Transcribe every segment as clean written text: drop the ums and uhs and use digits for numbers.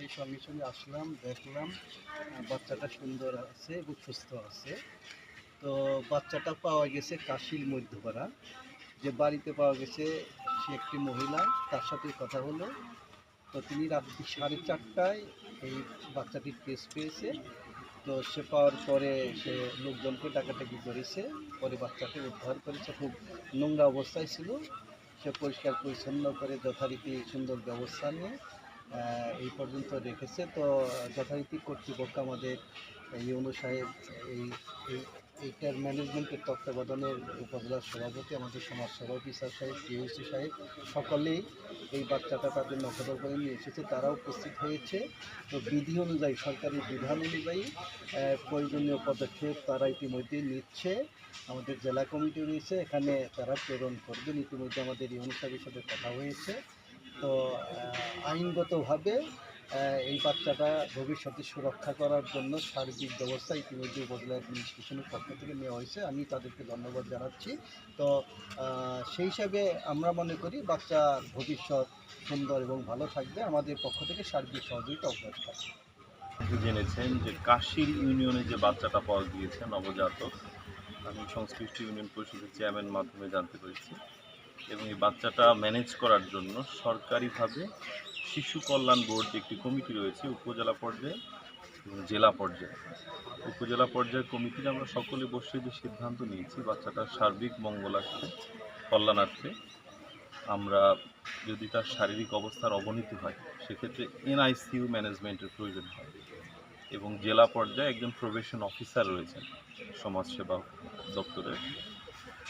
বাড়ির সঙ্গে সঙ্গে আসলাম, দেখলাম বাচ্চাটা সুন্দর আছে এবং সুস্থ আছে। তো বাচ্চাটা পাওয়া গেছে কাশির মধ্যপাড়া, যে বাড়িতে পাওয়া গেছে সে একটি মহিলা, তার সাথে কথা হলো। তো তিনি রাত্রি 4:30টায় এই বাচ্চাটির কেস পেয়েছে। তো সে পাওয়ার পরে সে লোকজনকে ডাকাডাকি করেছে, পরে বাচ্চাকে উদ্ধার করেছে। খুব নোংরা অবস্থায় ছিল, সে পরিষ্কার পরিচ্ছন্ন করে যথারীতি সুন্দর ব্যবস্থা নিয়ে এই পর্যন্ত রেখেছে। তো যথারীতি কর্তৃপক্ষ আমাদের ইউনো সাহেব, এই এইটার ম্যানেজমেন্টের তত্ত্বাবধানের উপজেলার সভাপতি, আমাদের সমাজ সেবা অফিসার সাহেব, টিওসি সাহেব, সকলেই এই বাচ্চাটা তাদের নখদর করে নিয়ে এসেছে, তারা উপস্থিত হয়েছে। তো বিধি অনুযায়ী, সরকারি বিধান অনুযায়ী প্রয়োজনীয় পদক্ষেপ তারা ইতিমধ্যে নিচ্ছে। আমাদের জেলা কমিটি রয়েছে, এখানে তারা প্রেরণ করবেন। ইতিমধ্যে আমাদের ইউনো সাহেবের সাথে কথা হয়েছে। তো আইনগতভাবে এই বাচ্চাটা ভবিষ্যতে সুরক্ষা করার জন্য সার্বিক ব্যবস্থা ইতিমধ্যে উপজেলা অ্যাডমিনিস্ট্রেশনের পক্ষ থেকে নেওয়া হয়েছে, আমি তাদেরকে ধন্যবাদ জানাচ্ছি। তো সেই হিসাবে আমরা মনে করি বাচ্চার ভবিষ্যৎ সুন্দর এবং ভালো থাকবে, আমাদের পক্ষ থেকে সার্বিক সহযোগিতা অব্যাহত থাকবে। জেনেছেন যে কাশির ইউনিয়নে যে বাচ্চাটা পাওয়া গিয়েছে নবজাতক, আমি সংশ্লিষ্ট ইউনিয়ন পরিষদের চেয়ারম্যান মাধ্যমে জানতে পেরেছি। এবং এই বাচ্চাটা ম্যানেজ করার জন্য সরকারিভাবে শিশু কল্যাণ বোর্ড যে একটি কমিটি রয়েছে উপজেলা পর্যায়ে এবং জেলা পর্যায়ে, উপজেলা পর্যায়ের কমিটিতে আমরা সকলে বসে যে সিদ্ধান্ত নিয়েছি বাচ্চাটার সার্বিক মঙ্গলার্থে, কল্যাণার্থে, আমরা যদি তার শারীরিক অবস্থার অবনতি হয় সেক্ষেত্রে এনআইসিইউ ম্যানেজমেন্টের প্রয়োজন হয় এবং জেলা পর্যায়ে একজন প্রবেশন অফিসার রয়েছেন সমাজসেবা দপ্তরের,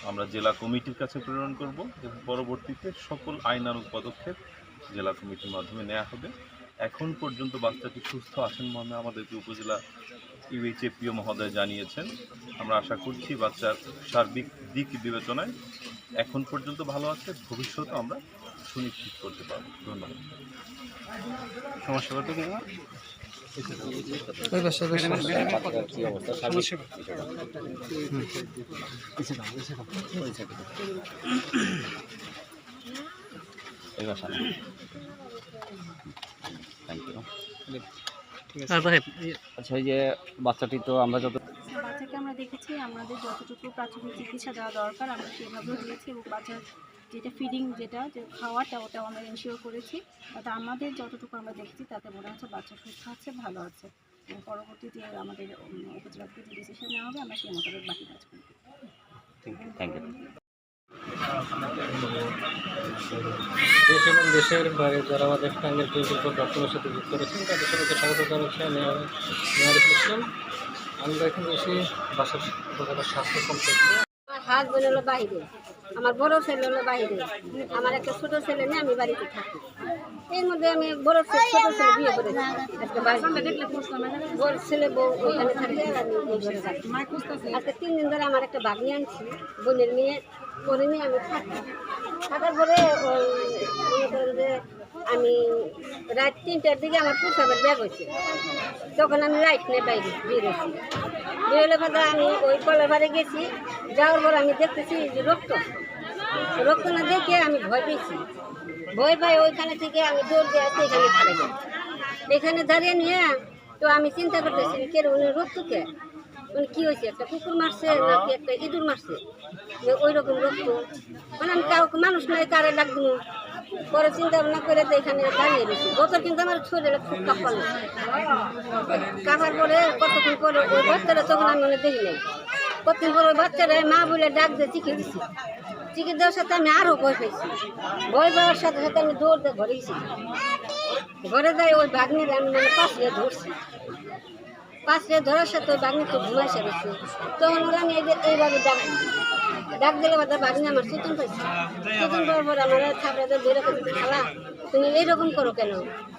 আমরা জেলা কমিটির কাছে প্রেরণ করব এবং পরবর্তীতে সকল আইনানুগ পদক্ষেপ জেলা কমিটির মাধ্যমে নেওয়া হবে। এখন পর্যন্ত বাচ্চাটি সুস্থ আছেন মর্মে আমাদেরকে উপজেলা ইউএইচএপিও মহোদয় জানিয়েছেন। আমরা আশা করছি বাচ্চার সার্বিক দিক বিবেচনায় এখন পর্যন্ত ভালো আছে, ভবিষ্যতে আমরা সুনিশ্চিত করতে পারব। ধন্যবাদ। সমস্যা কি আচ্ছা, এই যে বাচ্চাটি তো আমরা বাচ্চাকে আমরা দেখেছি, আমাদের যতটুকু প্রাথমিক চিকিৎসা দেওয়া দরকার আমরা সেভাবেও দিয়েছি এবং বাচ্চার যেটা ফিডিং, যেটা যে খাওয়াটা, ওটাও আমরা এনশিওর করেছি। তাতে আমাদের যতটুকু আমরা দেখেছি তাতে মনে হচ্ছে বাচ্চা সুস্থ আছে, ভালো আছে এবং পরবর্তীতে আমাদের উপজেলা থেকে যে ডিসিশন নেওয়া হবে আমরা সেই মোতাবেক বাকি কাজ করব। Thank you. দেশ এবং দেশের বাইরে যারা আমাদের টাঙ্গের ডক্টরের সাথে যুক্ত রয়েছেন তাদের সবাইকে স্বাগত জানাচ্ছি। আমি মেয়ারুল ইসলাম। আমরা এখন এসে বাসার স্বাস্থ্য কমপ্লেক্সে। আমার হাজবেন্ড হলো বাইরে, আমার বড় ছেলে হলো বাইরে, আমার একটা ছোট ছেলে নিয়ে আমি বাড়িতে থাকি। এর মধ্যে আমি বড় ছোট ছেলে বিয়ে করেছি, বড় ছেলে বউ ওইখানে থাকে আর আমি এইখানে থাকি। আজকে 3 দিন ধরে আমার একটা বাগনি আনছি, বোনের মেয়ে, করে নিয়ে আমি থাকি। থাকার পরে মনে করেন যে আমি রাত 3টার দিকে আমার প্রসাবের ব্যাগ হয়েছে, তখন আমি রাইট নিয়ে বাইরে বেরোছি। বেরোলে কথা আমি ওই কলের বাড়ি গেছি, যাওয়ার পর আমি দেখতেছি যে রক্ত না দেখে আমি ভয় পেয়েছি। ভয় পাই ওইখানে থেকে আমি দৌড় দিয়ে আসতে এখানে খাড়ে যাই। এখানে দাঁড়িয়ে নিয়ে তো আমি চিন্তা করতেছি কে উনি রক্তকে মানে কী হয়েছে, একটা কুকুর মারছে নাকি একটা ইঁদুর মারছে, যে ওই রকম রক্ত। মানে আমি কাউকে মানুষ নয় কারে ডাক দিব, পরে চিন্তা ভাবনা করে তো এখানে দাঁড়িয়ে রয়েছি। গত কিন্তু আমার শরীরে খুব কাঁপাল, কাঁপার পরে কতক্ষণ পরে ওই বাচ্চারা, তখন আমি মনে দেখি নাই, কতক্ষণ পরে ওই বাচ্চারা মা বলে ডাক দিয়ে চিকি দিচ্ছি। চিকি দেওয়ার সাথে আমি আরও ভয় পেয়েছি। ভয় পাওয়ার সাথে সাথে আমি দৌড় দিয়ে ঘরে গেছি। ঘরে যাই ওই বাঘনির আমি মানে পাশে ধরছি, পাশে ধরার সাথে ওই বাঘনি তো ঘুমাই সেরেছে। তখন ওরা আমি এইভাবে ডাক দিলে বাঘনি আমার সুতন পাইছে। সুতন পাওয়ার পর আমার থাপড়াতে ধরে করতে, খালা তুমি এইরকম করো কেন,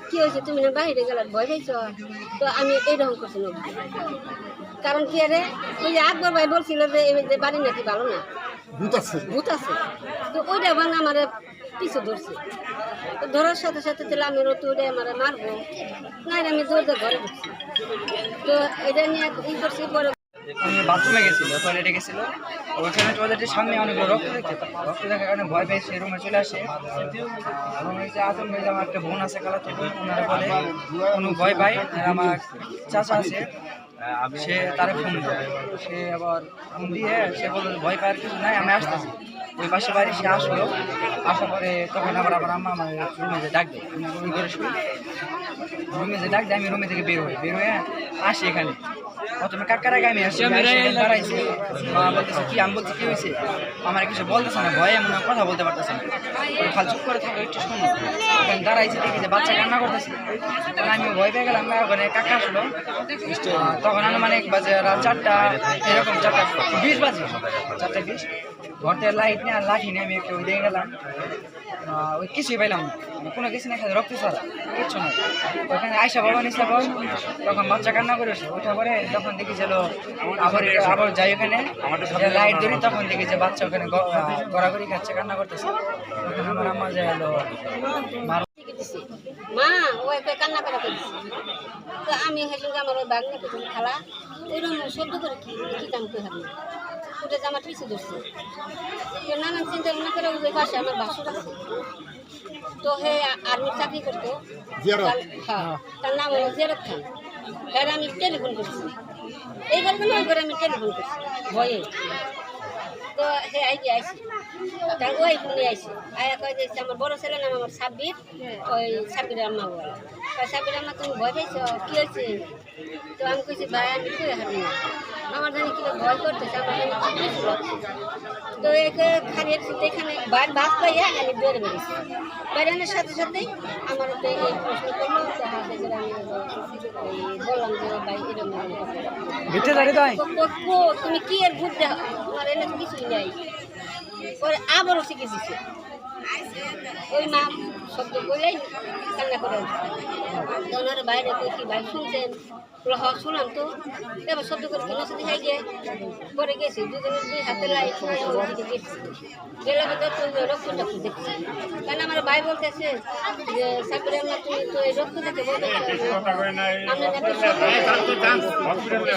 কী হয়েছে, তুমি না বাইরে গেলে ভয় পাইছ? তো আমি এইরকম করছি না, কারণ কি আরে ওই যে আকবর ভাই বলছিল যে বাড়ি নাকি ভালো না, ভূত আছে। তো ওইটা ভাঙা আমার পিছু ধরছে। তো ধরার সাথে সাথে তাহলে আমি ওইটা আমার মারবো না, আমি দৌড়ে ঘরে ঢুকছি। তো এটা নিয়ে ই করছি। পরে বাথরুমে গেছিলো, টয়লেটে গেছিলো, ওইখানে টয়লেটের সামনে অনেকগুলো রক্ত দেখার কারণে ভয় পেয়েছে, রুমে চলে আসে। এবং এই যে আতঙ্ক হয়ে আমার একটা বোন আছে, খালাতো বোন, ওনারা বলে কোনো ভয় পাই। আর আমার চাচা আছে, সে তারে ফোন দেয়, সে আবার ফোন দিয়ে সে বললো ভয় পাওয়ার কিছু নাই, আমি আসতেছি। ওই পাশে বাড়ি সে আসলো, আসার পরে তখন আবার আম্মা আমার রুমে যে ডাক দেয়, আমি রুমে করে শুই, রুমে যে ডাক দেয় আমি রুমে থেকে বের হয়ে আসি এখানে। প্রথমে কাকার আগে আমি আসি, দাঁড়াইছি, মা বলতেছে কি, আমি বলছি কি হয়েছে, আমার কিছু বলতেছে না, ভয়ে এমন কথা বলতে পারতেছে না, খাল চুপ করে থাকো একটু শুনো। ওখানে দাঁড়াইছি, দেখি যে বাচ্চা কান্না করতেছে, তখন আমি ভয় পেয়ে গেলাম। ওখানে কাকা আসলো, তখন আনুমানিক বাজে রাত 4টা, এরকম 4:20 বাজে, 4:20। ঘর থেকে লাইট নিয়ে আর লাঠি নিয়ে আমি একটু ওই দিয়ে গেলাম, ওই কিছুই পাইলাম না, কোনো কিছু না, খালি রক্ত ছাড়া কিচ্ছু নয়। ওখানে আয়সা বাবা নিসা বল, তখন বাচ্চা কান্না করেছে, ওইটা পরে তখন দেখি যে আবার যাই ওখানে লাইট ধরি, তখন দেখি যে বাচ্চা ওখানে গড়াগড়ি খাচ্ছে, কান্না করতেছে। তখন আমার আম্মা যে হলো মা ওই কান্না করা করছি। তো আমি হেসে আমার ওই বাঘ নিয়ে খালা ওইরকম শব্দ করে কি কাম করে হারি ওটা যে আমার পিছু ধরছে। তো নানান চিন্তা ভাবনা করে ওই পাশে আমার বাসুর আছে, তো হে আর্মির চাকরি করতো, তার নাম হলো জিয়ারত খান। হ্যাঁ আমি টেলিফোন করছি, এইবার কেন ওই করে আমি টেলিফোন করছি ভয়ে। তো হে আইসি তার ওই নিয়ে আইসি আয়া কয়ে যে আমার বড় ছেলে নাম আমার সাব্বির, ওই সাব্বিরের আম্মা বলে, সাব্বির আম্মা তুমি ভয় পেয়েছ কী হয়েছে? তো আমি কইছি ভাই আমি কই হারি না, আমার জানি কিনা ভয় করতেছে, আমার জানি কিছু লাগছে। তো একে খালি এখানে বাস পাইয়া আমি বেড়ে বেরিয়েছি, বেড়ানোর সাথে সাথেই আমার এই প্রশ্ন করলো, হাতে করে আমি বললাম যে ভাই এরকম তুমি কি এর ভূত দেখ, তোমার এনে তো কিছুই নাই। ওর আবারও শিখে দিচ্ছে, ওই মা শব্দ বলেই কান্না করে ওনার বাইরে কি ভাই শুনছেন? শুনলাম তো, এবার শব্দ করে কেন সাথে খাই গিয়ে পরে গেছি, দুজনের 2 হাতে লাইট গেছি, গেলে রক্তটা দেখছি। কারণ আমার ভাই বলতেছে যে সাবির আম্মা তুমি তো এই রক্ত দেখে বলতে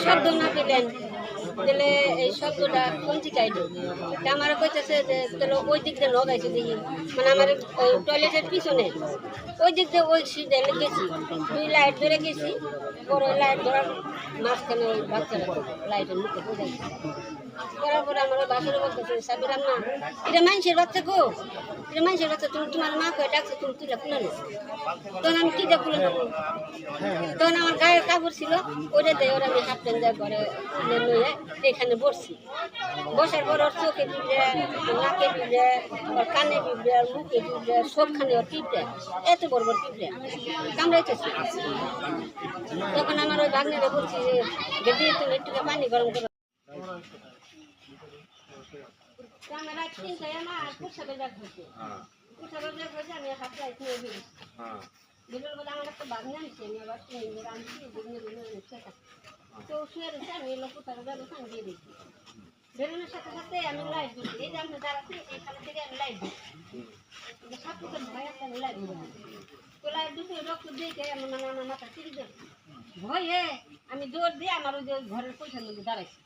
শব্দ না পেলেন, তাহলে এই শব্দটা কোন ঠিক আইলো? আমার কইতেছে যে তাহলে ওই দিক দিয়ে লগাইছে দেখি, মানে আমার টয়লেটের পিছনে ওই দিক দিয়ে ওই সিটে গেছি, 2 লাইট ধরে গেছি, পরে লাইট ধরার মাঝখানে ওই বাচ্চারা লাইটের মুখে বোঝাইছে। করার পরে আমার বাসরে বলতেছে সাবির আম্মা এটা মানুষের বাচ্চা গো, এটা মানুষের বাচ্চা, তুমি তোমার মা কয়ে ডাকছে, তুমি তুলে খুলে নো। তখন আমি কী দিয়ে খুলে নেবো? তখন আমার গায়ের কাপড় ছিল, ওটা দিয়ে ওরা আমি হাফ প্যান্ট দেওয়ার পরে নিয়ে এখানে বসছি। বসার পর ওর চোখে পিঁপড়ে, নাকে পিঁপড়ে, ওর কানে পিঁপড়ে, ওর মুখে পিঁপড়ে, সবখানে ওর পিঁপড়ে, এত বড় বড় পিঁপড়ে কামড়াইতেছে। তখন আমার ওই বাগনিটা বলছি যে দিয়ে তুমি একটু পানি গরম করো। ক্যামেরা কিনতে আমার পুরসাবের ব্যাগ হচ্ছে, পুরসাবের ব্যাগ হচ্ছে, আমি হাতে নিয়ে বেরিয়েছি। বেরোর বলে আমার একটা বাগনি আনছি, আমি আবার কিনে আনছি, তো শুয়ে রয়েছে, আমি এলো কোথাও যাবো আমি দিয়ে দিচ্ছি। বেরোনোর সাথে সাথে আমি লাইট দিচ্ছি, এই যে আমি দাঁড়াচ্ছি এখান থেকে আমি লাইট দিচ্ছি, সাত ফুটের ভয় একটা আমি লাইট দিচ্ছি। তো লাইট দিচ্ছি রক্ত দিয়ে আমার মানে আমার মাথা চিড়ি দেবে ভয়ে আমি জোর দিয়ে আমার ওই যে ঘরের পয়সার মধ্যে দাঁড়াইছি।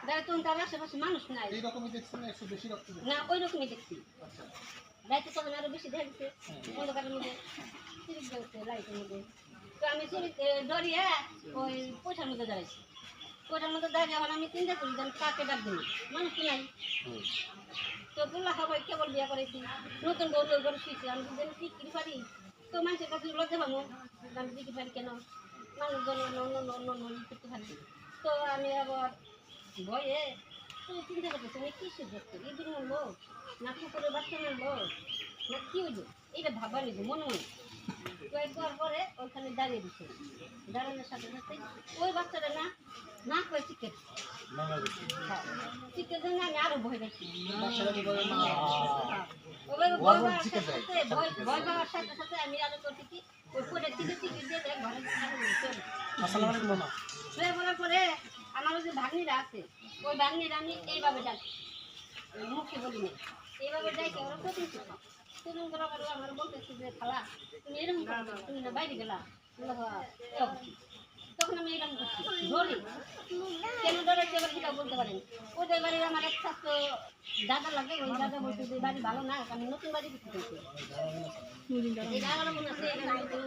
দাঁড়াই তখন তার আশেপাশে মানুষ নাই, না ওই রকমই দেখছি। লাইটে তখন আরো বেশি দেখছে অন্ধকারের মধ্যে চিড়ি দেচ্ছে লাইটের মধ্যে। তো আমি ডরিয়ে ওই পয়সার মধ্যে দাঁড়াইছি, পয়সার মধ্যে দাঁড়িয়ে এখন আমি চিন্তা করি যেন কাকে ডাক দিই, মানুষ তো নাই। তো বললা সবাই কেবল বিয়া করেছি, নতুন বউ করে শুয়েছি, আমি যদি বিক্রি পারি তো মানুষের কাছে লজ্জা পাবো, আমি বিক্রি পারি কেন, মানুষজন অন্য করতে পারি। তো আমি আবার ভয়ে তুমি চিন্তা করতেছি তুমি কিসে দেখছো, এই দিন লোক না কুকুরের বাচ্চা লোক না কি হইল, এইটা ভাবা নিব মনে মনে। কয়েকবার পরে ওইখানে দাঁড়িয়ে দিচ্ছে, দাঁড়ানোর সাথে সাথে ওই বাচ্চাটা না না করে চিকেট চিকের জন্য আমি আরো ভয় পাচ্ছি। ভয় পাওয়ার সাথে সাথে আমি আরো করছি কি ওই পরে টিকিট দিয়ে ঘরে শুয়ে বলার পরে আমার যে ভাগ্নিরা আছে ওই ভাগ্নিরা আমি এইভাবে যাচ্ছি, মুখে বলি না, এইভাবে যাইছে ওরা প্রতিদিন করার পরে আমার বলতেছি যে খালা তুমি এরকম তুমি না বাইরে গেলা, তখন তখন আমি এরকম ধরি কেন ধরেছে এবার সেটা বলতে পারেন। ওদের বাড়ির আমার এক ছাত্র দাদা লাগে, ওই দাদা বলছে যে বাড়ি ভালো না, আমি নতুন বাড়ি কিছু করছি এই জায়গাটা মনে আছে এখানে কিন্তু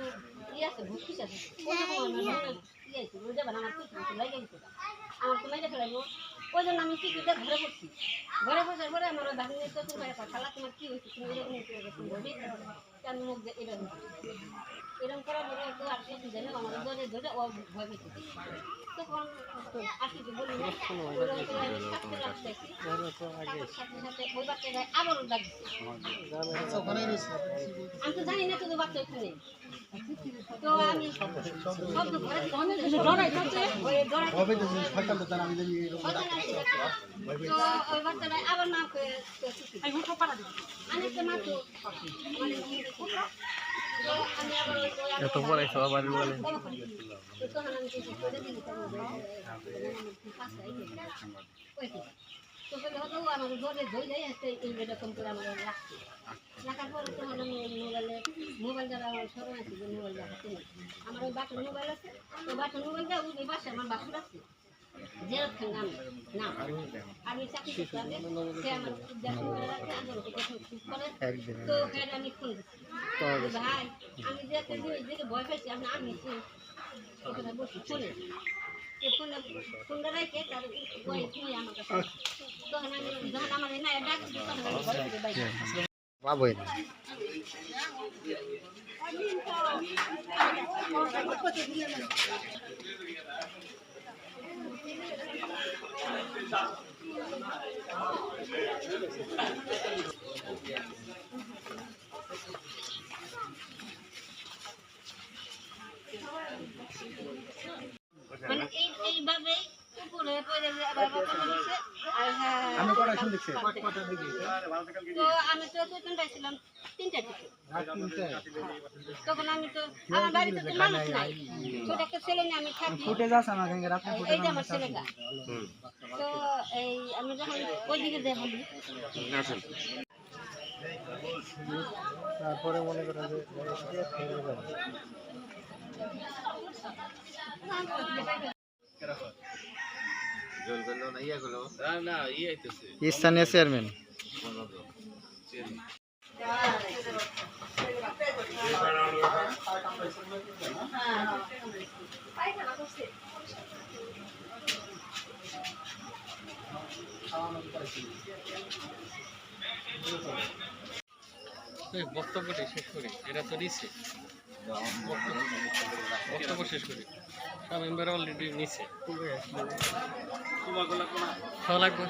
ইয়ে আছে ভুষ্টিস আছে ইয়ে আছে বুঝতে পারেন আমার কিছু লাগে গেছে আমার তো মেরে ফেলাইবো। ওই জন্য আমি চিকিৎসা ঘরে বসছি, ঘরে বসার পরে আমার ভাবি নিয়ে তো তুমি খালা তোমার কি হয়েছে তুমি এরকম বলবি কেন মুখ এরকম এরকম করার পরে তো আর কিছু জানে আমার ধরে ধরে ও ভয় পেয়েছে। তখন আসি বলি না সাথে সাথে ওই বাচ্চাটা আবারও ডাক আমি তো জানি না শুধু বাচ্চা ওখানে। তো আমি শব্দ ঘরে তো ওই বাচ্চাটা আবার না অনেকটা মাত্র এত পরে সবার বলে তখন আমি কিছু করে দিই তো হয়তো আমার ঘরে ধরে যায় এইরকম করে আমার রাখছে রাখার পরে তখন আমি মোবাইল দ্বারা আমার স্মরণ আছে যে মোবাইল দেখাতে আমার ওই বাটন মোবাইল আছে ওই বাটন মোবাইলটা ওই বাসে আমার বাসুর আছে জেরক্স নাম নাম আমি চাকরি করতে আগে সে আমার যখন করে রাখে আন্দোলনকে যখন ঠিক করে তো আমি ফোন দিচ্ছি ভাই আমি যে একটা জিনিস দেখে ভয় পাইছি আমি আনছি ওখানে বসি ফোনে ফোনটা রেখে তার বই তুই আমার কাছে তখন আমি যখন আমার না ডাক তখন আমি ঘরে থেকে বাইরে পাবোই না মানে এইভাবে উপরে পড়ে আবার আমি কটা শুনছি তো আমি তো দুইটা ছিলাম তিনটা থেকে তখন আমি তো আমার বাড়িতে তো মানুষ নাই ছোট একটা ছেলে নিয়ে আমি থাকি ফুটেজ আছে আমার সঙ্গে রাতে এই যে আমার ছেলেটা তো এই আমি যখন ওইদিকে যাই বলি তারপরে মনে করেন যে স্থানীয় চেয়ারম্যান বক্তব্যটি শেষ করি এটা তো নিচ্ছে বক্তব্য শেষ করি সব মেম্বার অলরেডি নিচ্ছে লাগবে